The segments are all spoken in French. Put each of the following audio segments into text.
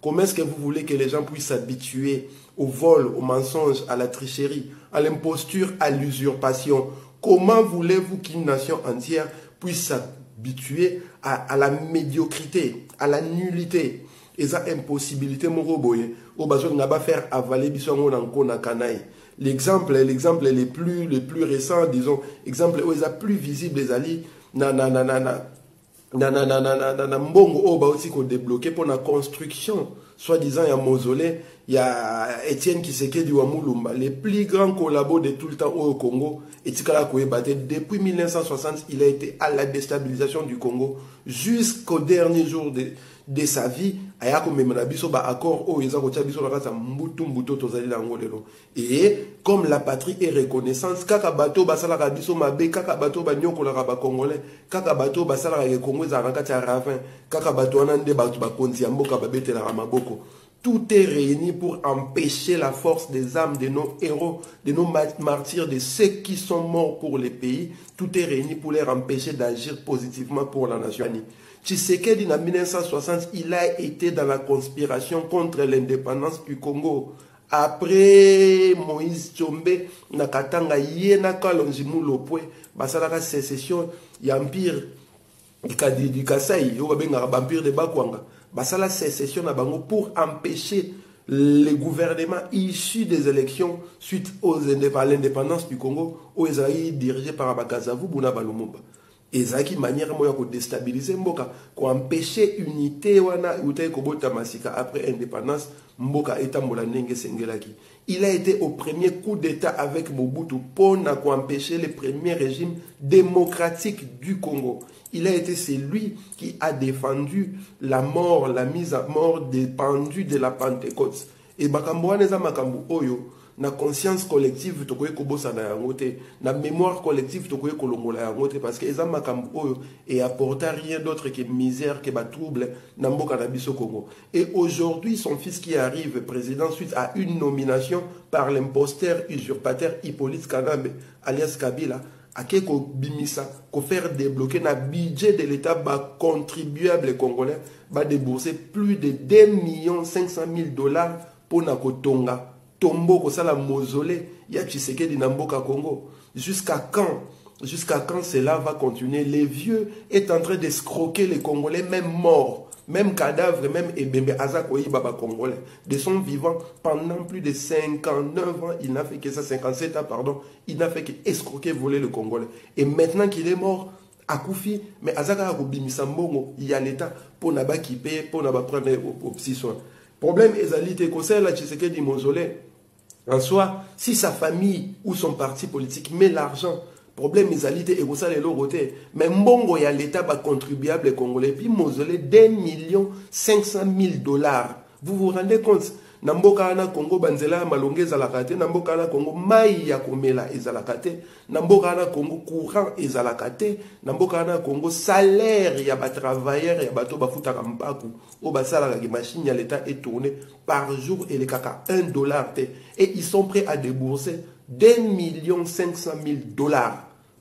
Comment est-ce que vous voulez que les gens puissent s'habituer au vol, au mensonge, à la tricherie, à l'imposture, à l'usurpation? Comment voulez-vous qu'une nation entière puisse s'habituer à la médiocrité, à la nullité? Et ça, impossibilité, mon robot, au besoin n'a pas faire avaler bisson na kanaï. L'exemple les plus récents, disons, exemple où ils a plus visible les alliés, mbongo o ba aussi qu'on débloqué pour la construction soi-disant il y a mausolée, il y a Étienne Tshisekedi wa Mulumba, les plus grands collabos de tout le temps au Congo. Et depuis 1960, il a été à la déstabilisation du Congo jusqu'au dernier jour de sa vie. Et comme la patrie est reconnaissance, kaka bato basala rabiso mabe, kaka bato banyoko la raba congolais, kaka bato basala la Congo za rakati ya ravin, kaka bato anande bato bakonzi ya mboka babete la ramaboko. Tout est réuni pour empêcher la force des âmes de nos héros, de nos martyrs, de ceux qui sont morts pour les pays. Tout est réuni pour les empêcher d'agir positivement pour la nation. Tshisekedi, en 1960, il a été dans la conspiration contre l'indépendance du Congo. Après Moïse Tshombe, Nakatanga, Yena Kalonjimu Lopwe, Basalaka sécession, Yampire, du Kasaï, Empire de Bakwanga. Basala sécession pour empêcher les gouvernements issus des élections suite à l'indépendance du Congo, où ils ont été dirigés par Abakazavu, Bouna Balumumba. Et ça qui manière de déstabiliser Mboka, pour empêcher unité wana utay kobota masika après indépendance, Mboka etambola ndenge sengelaki. Il a été au premier coup d'état avec Mobutu pour empêcher le premier régime démocratique du Congo. Il a été celui qui a défendu la mort, la mise à mort des pendus de la Pentecôte. Et makambo wana makambo oyo, na conscience collective tokoye kobosa na yangote, na mémoire collective tokoye kolongola yangote, parce que eza makambo oyo et apporta rien d'autre que misère, que trouble na mboka na biso Congo. Et aujourd'hui, son fils qui arrive président suite à une nomination par l'imposteur usurpateur Hippolyte Kanambe, alias Kabila, à ko bimisa, ko faire débloquer na budget de l'État ba contribuable congolais, ba débourser plus de 2,5 millions $ pour na kotonga tombo ko sala mausolée ya Tshisekedi na mboka Congo. Jusqu'à quand cela va continuer? Les vieux est en train d'escroquer les Congolais, même morts, même cadavres, même Ebembe Azakoyi Baba Congolais. De son vivant, pendant plus de 59 ans, il n'a fait que ça, 57 ans, pardon, il n'a fait que escroquer, voler le Congolais. Et maintenant qu'il est mort, Akoufi, mais Azaka Akubimisa Mbongo, il y a l'État pour n'aba qui paye, pour n'aba prendre aux petits soins. Problème est que la Tshisekedi mausolée, en soi, si sa famille ou son parti politique met l'argent, problème est et ça les côté. Mais Mbongo y a l'État va contribuable congolais, puis mausolée 2,5 millions $. Vous vous rendez compte? Namboka na Congo banzela malonge ezalakate, namboka na Congo mai ya komela ezalakate, namboka na Congo courant ezalakate, namboka na Congo salaire ya ba travailleurs ya bato bafuta kampaku, o basala la machine ya l'État est tournée par jour et les kaka $1 et ils sont prêts à débourser 2,5 millions $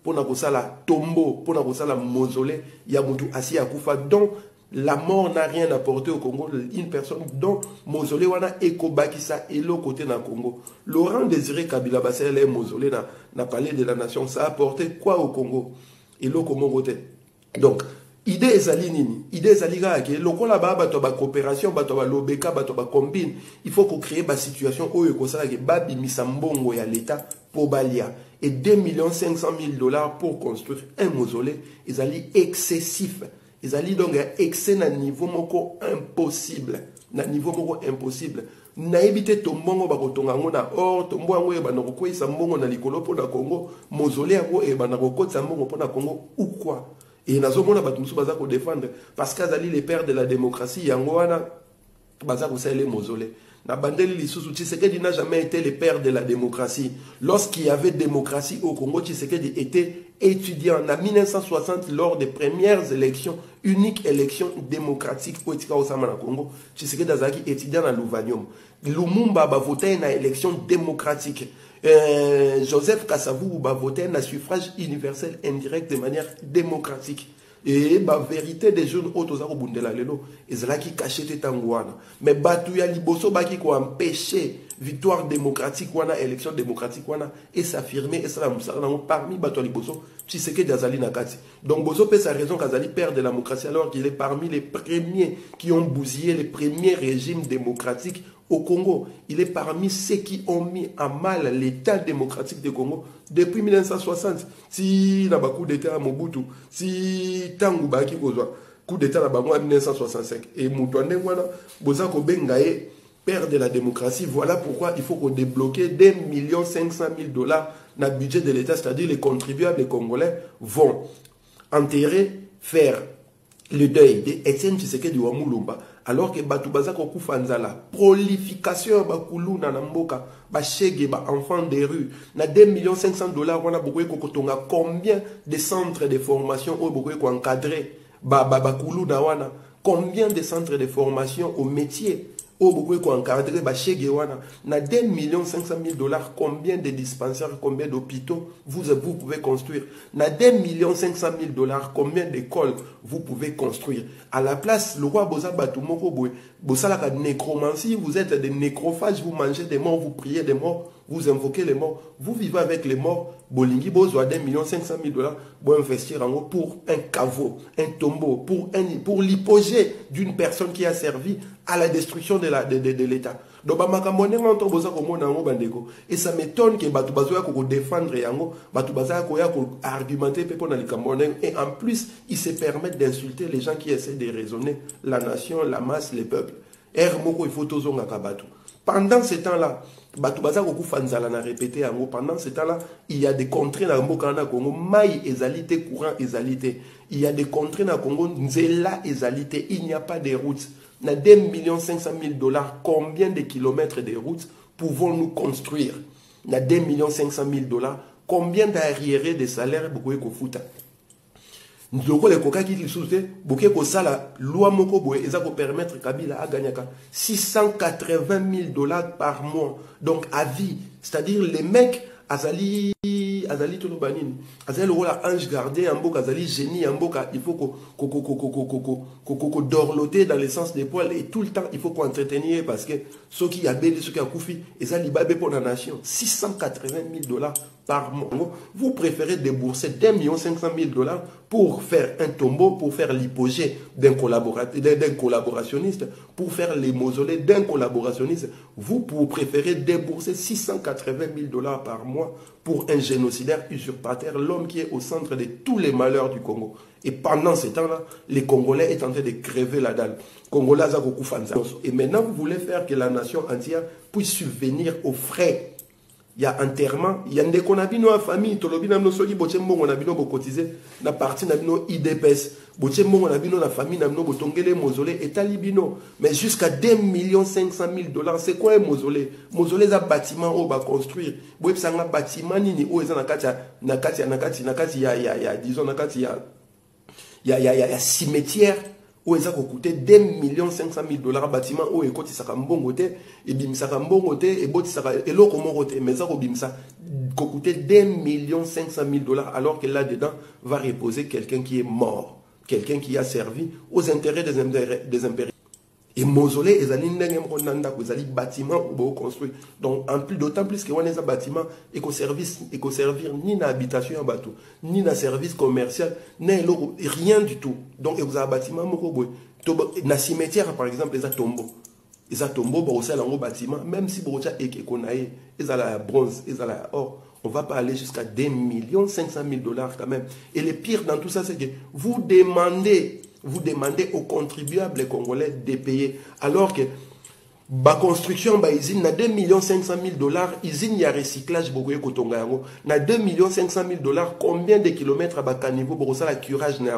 pour na kosala tombeau, pour na kosala mausolée ya mutu asi akufa, donc la mort n'a rien apporté au Congo. Une personne dont mausolée wana ekobakisa et l'autre côté dans le Congo. Laurent Désiré Kabila Bassel est mausolée dans palais de la nation. Ça a apporté quoi au Congo? Et l'autre côté. Donc, idée ezali nini? Idée ezali que lokola ba bato ba coopération, bato ba lobeka, bato ba combine. Il faut qu'on crée ba situation oyo kosala ke ba bimisa mbongo ya l'État pour balia. Et 2,5 millions $ pour construire un mausolée, ezali excessif. Ils allaient donc excès à niveau moko impossible. Na niveau moko impossible. Na évité tombongo bakotonga ngona or tombongo e banako ko isa mbongo na likolo po na Congo, mausolée ko e banako ko sa mbongo po na Congo ou quoi. Et nazo mona batu musu baza ko défendre parce qu'azali les pères de la démocratie yango wana baza ko sala les mausolées. Na bandeli lisusu Tshisekedi n'a jamais été le père de la démocratie. Lorsqu'il y avait démocratie au Congo, Tshisekedi était étudiant en 1960 lors des premières élections, unique élection démocratique au Congo. Tshisekedi azaki étudiant à Louvanium. Lumumba a voté dans élection démocratique. Joseph Kasavu a voté dans suffrage universel indirect de manière démocratique. et la vérité des jeunes autres aux bundela lelo ezala qui caché tangwana mais batu ya liboso baki ko empêcher victoire démocratique wana élection démocratique wana et s'affirmer et ça parmi batu liboso si c'est que Dazali Nakati. Donc Bozo peut sa raison qu'Azali perd de la démocratie alors qu'il est parmi les premiers qui ont bousillé les premiers régimes démocratiques au Congo. Il est parmi ceux qui ont mis à mal l'état démocratique du Congo depuis 1960. Si na coup d'état à Mobutu, si Tangu Baki Kozwa, coup d'état à Bango en 1965 et Moutouane wana Boza ko bengaye perd de la démocratie. Voilà pourquoi il faut qu'on débloque 2,5 millions $ dans le budget de l'État, c'est-à-dire les contribuables congolais vont enterrer, faire le deuil d'Etienne Tshisekedi wa Mulumba, alors que Batoubaza Kokufanzala, prolification Bakulu na Namboka, Bachege, enfants des rues, na 2,5 millions $, on a beaucoup de combien de centres de formation ont beaucoup encadré, Bakulu na wana, combien de centres de formation au métier au beaucoup encadré, Bachege wana, na 2,5 millions $, combien de dispensaires, combien d'hôpitaux vous pouvez construire, na 2,5 millions $, combien d'écoles vous pouvez construire. À la place, le roi Boza Batumoko Boé, Bosalaka nécromancie, vous êtes des nécrophages, vous mangez des morts, vous priez des morts, vous invoquez les morts, vous vivez avec les morts. Bolingi Bozo a 2,5 millions $, pour investir en gros pour un caveau, un tombeau, pour l'hypogée d'une personne qui a servi à la destruction de l'État. Donc, et ça m'étonne que Batoubazoya défendre yango, Batoubazoya argumenter et en plus, ils se permettent d'insulter les gens qui essaient de raisonner la nation, la masse, les peuples. Pendant ce temps-là, pendant ce temps-là, il y a des contrées dans le Congo, maï ezalité, courant ezalité. Il y a des contrées dans le Congo, nzela ezalité, il n'y a pas de routes. Na 2,5 millions $, combien de kilomètres de routes pouvons-nous construire? Na 2,5 millions $, combien d'arriérés de salaires beaucoup ko futa? Nous les coca qui soute, beaucoup ko sala loi moko boye eza ko permettre Kabila à gagner 680 000 $ par mois. Donc à vie, c'est-à-dire les mecs Azali Tolobanine, Azali le rôle ange gardien, Amboka, Azali génie, Amboka, il faut qu'on dorloter dans le sens des poils et tout le temps il faut qu'on entretenir parce que ceux qui a belé, ceux qui a koufi, et ça libabé pour la nation, 680 000 $ par mois. Vous préférez débourser 2,5 millions $ pour faire un tombeau, pour faire l'hypogée d'un collaborationniste, pour faire les mausolées d'un collaborationniste. Vous préférez débourser 680 000 $ par mois pour un génocidaire usurpateur, l'homme qui est au centre de tous les malheurs du Congo. Et pendant ce temps-là, les Congolais sont en train de crever la dalle. Congolais, et maintenant, vous voulez faire que la nation entière puisse subvenir aux frais. Il y a enterrement, il y a des konabino en famille, tolobina no soki boche mbongo na bino bo cotiser na partie na bino IDPS, boche mbongo na bino na famille na bino bo tongele mausolée et talibino, mais jusqu'à 2,5 millions $, c'est quoi un mausolée? Mausolée c'est un bâtiment où va construire. Boye c'est un bâtiment nini où eza nakati ya disons nakati ya cimetière où ils ont coûté 2,5 millions $ bâtiment où ils coûtent ça mbongote et bimsaka mbongote et botisaka et l'autre mongote mais ça bimsa coûté 2,5 millions $ alors que là dedans va reposer quelqu'un qui est mort, quelqu'un qui a servi aux intérêts des impériaux. Et mausolée, ils ont bâtiment ou construit. Donc, en plus, d'autant plus que on a un bâtiment et qu'on servir ni na habitation en bateau, ni na service commercial, ni rien du tout. Donc, ils ont un bâtiment, na cimetière, par exemple, ils ont tombeau. Ils ont tombeau, ils ont un bâtiment, même si ils ont la bronze, ils ont la or. On ne va pas aller jusqu'à 2,5 millions $ quand même. Et le pire dans tout ça, c'est que vous demandez aux contribuables congolais de payer. Alors que la construction de l'usine, na 2,5 millions $, usine y a recyclage, na 2,5 millions $, combien de kilomètres à niveau pour ça la curage na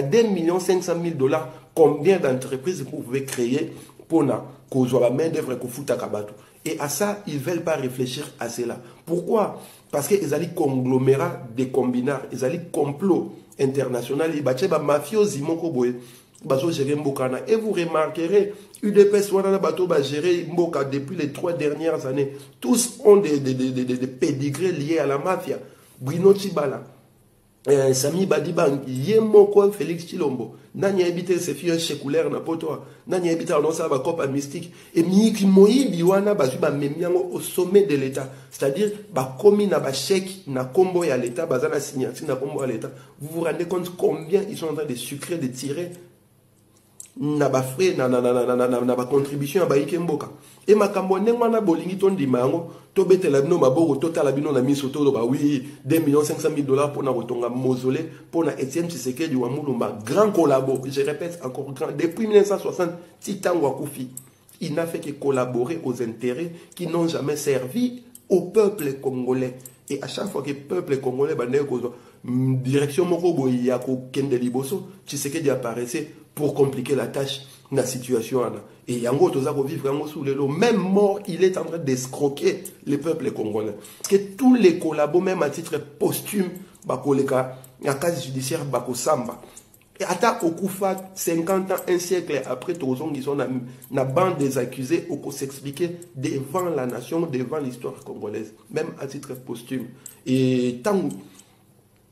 2,5 millions $, combien d'entreprises vous pouvez créer pour la main d'œuvre que fouta kabato. Et à ça, ils ne veulent pas réfléchir à cela. Pourquoi? Parce qu'ils ont des conglomérats, des combinards, ils ont des complots internationaux, ils ont des mafiosi, et vous remarquerez, UDPS géré Mboka depuis les 3 dernières années. Tous ont des pédigrés liés à la mafia. Bruno Tibala, Sami Badiban, Yemoko Félix Chilombo, Nani habité ses filles séculaires na poto, Nani habité en sa copa mystique, et Miki Moï Biwana Bazuba Memiango au sommet de l'État, c'est-à-dire, Bakomi na chèque na combo à l'État, Bazana signature na combo à l'État. Vous vous rendez compte combien ils sont en train de sucrer, de tirer na ba frais na ba contribution à ba ikemboka et makambo nengwana bolingi ton dimango to betela bino maboko total bino na miso to ba oui 2,500,000 pour na rotonga mausolée pour na Etienne Tshisekedi wa Mulumba grand collabo, je répète encore grand depuis 1960 Titan Wakufi il n'a fait que collaborer aux intérêts qui n'ont jamais servi au peuple congolais. Et à chaque fois que le peuple congolais va direction Morobo Yako Kende Liboso, Tshisekedi apparaissait pour compliquer la tâche, la situation. Et Yango Tozako vivre sous le lot. Même mort, il est en train d'escroquer le peuple congolais. Que tous les collabos, même à titre posthume, Bakoleka, la case judiciaire Bakosamba. Et à Okufa, 50 ans, un siècle après, Tozong, ils sont dans la bande des accusés, au s'expliquer devant la nation, devant l'histoire congolaise, même à titre posthume. Et tant que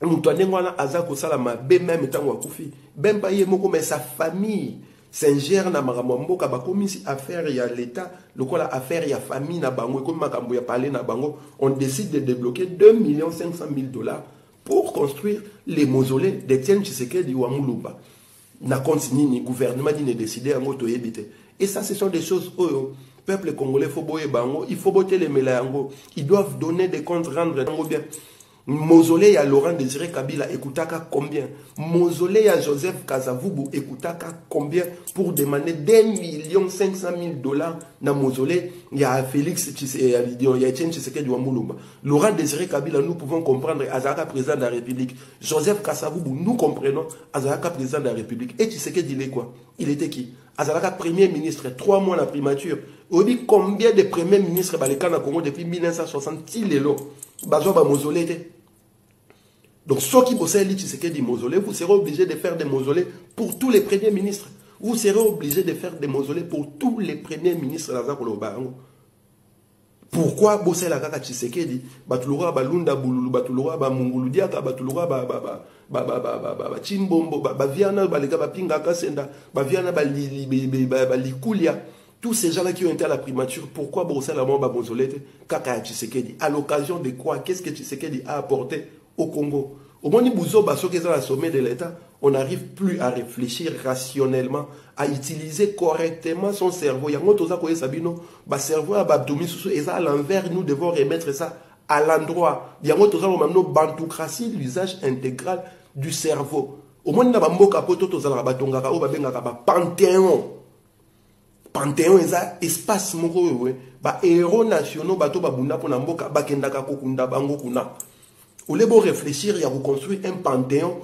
même tant même pas mais sa famille s'ingère dans Maramambo, comme si affaire il y a l'État, le quoi affaire il y a famille na bango, comme Makambo ya parlé na bango, on décide de débloquer 2,500,000 $ pour construire les mausolées d'Etienne Tshisekedi ou Mulumba. Na continue ni gouvernement ni décidé à moto éviter. Et ça, ce sont des choses où le peuple congolais faut boyer bango, il faut botter les mélango, ils doivent donner des comptes rendre bien. Mausolée à Laurent Désiré Kabila écoutaka combien? Mausolée à Joseph Kasavubu écoutaka combien pour demander 2,500,000 $ dans mausolée? Il y a Félix il y a Etienne Tshisekedi wa Mulumba. Laurent Désiré Kabila, nous pouvons comprendre Azaka président de la République. Joseph Kasavubu, nous comprenons Azaka président de la République. Et Tshisekedi il est quoi? Il était qui? Azaka premier ministre, 3 mois la primature. On dit combien de premiers ministres Balekana Congo depuis 1960 il est là? Bazoba mausolée. Donc, ceux qui possèdent l'Itshisekedi mausolée, vous serez obligés de faire des mausolées pour tous les premiers ministres. Vous serez obligés de faire des mausolées pour tous les premiers ministres. Pourquoi bosser la kaka Tshisekedi? Batulura balunda bululu, batulura ba mungulu diaka, batulura ba chimbombo, ba viana balega ba pinga kasenda, ba viana ba likulia. Tous ces gens-là qui ont été à la primature, pourquoi bosser la mort mausolée kaka Tshisekedi? À l'occasion de quoi? Qu'est-ce que Tshisekedi a apporté au Congo? Au moment où Bouzo Basso qui est à la sommet de l'État, on n'arrive plus à réfléchir rationnellement, à utiliser correctement son cerveau. Il y a un autre Sabino, le cerveau à l'envers, nous devons remettre ça à l'endroit. Il y a un autre bantoucratie, l'usage intégral du cerveau. Au moment où on a un panthéon. Panthéon est un espace moko, héros nationaux, bato babunda pour namboka, bakendaka kokunda bango kuna. Au lieu de réfléchir, il y a reconstruire un panthéon,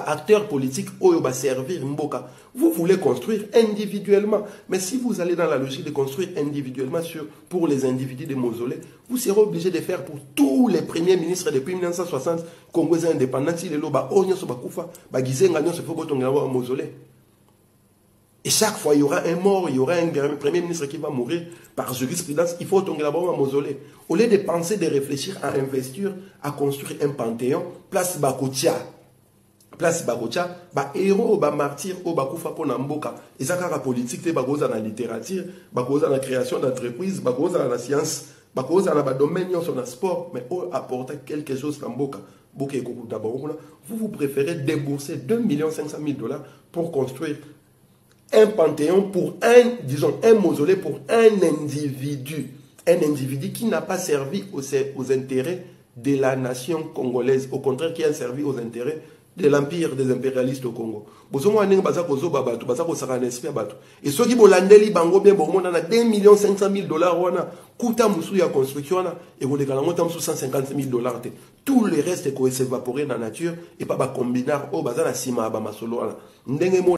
acteurs politiques, servir Mboka. Vous voulez construire individuellement. Mais si vous allez dans la logique de construire individuellement pour les individus des mausolées, vous serez obligé de faire pour tous les premiers ministres depuis 1960, Congolais indépendants, si les loba, mausolée. Et chaque fois, il y aura un mort, il y aura un premier ministre qui va mourir par jurisprudence. Il faut tomber là-bas un mausolée. Au lieu de penser, de réfléchir à investir, à construire un panthéon, place Bakotia. Place Bakotia, héros, martyr, Bakoufa pour Namboka. Et ça, la politique, dans la littérature, dans la création d'entreprises, dans la science, dans le domaine, dans le sport, mais apporter quelque chose à Namboka. Vous préférez débourser 2,500,000 $ pour construire un panthéon pour un mausolée pour un individu qui n'a pas servi aux intérêts de la nation congolaise, au contraire qui a servi aux intérêts de l'empire des impérialistes au Congo. Et ceux qui bolandeli bango bien bon on a 2,500,000 $, wana kuta musu ya construction et vous les gagnons 150,000 $. Tout le reste est s'évaporer dans la nature et pas combinar au bazana sima ba masolo ndenge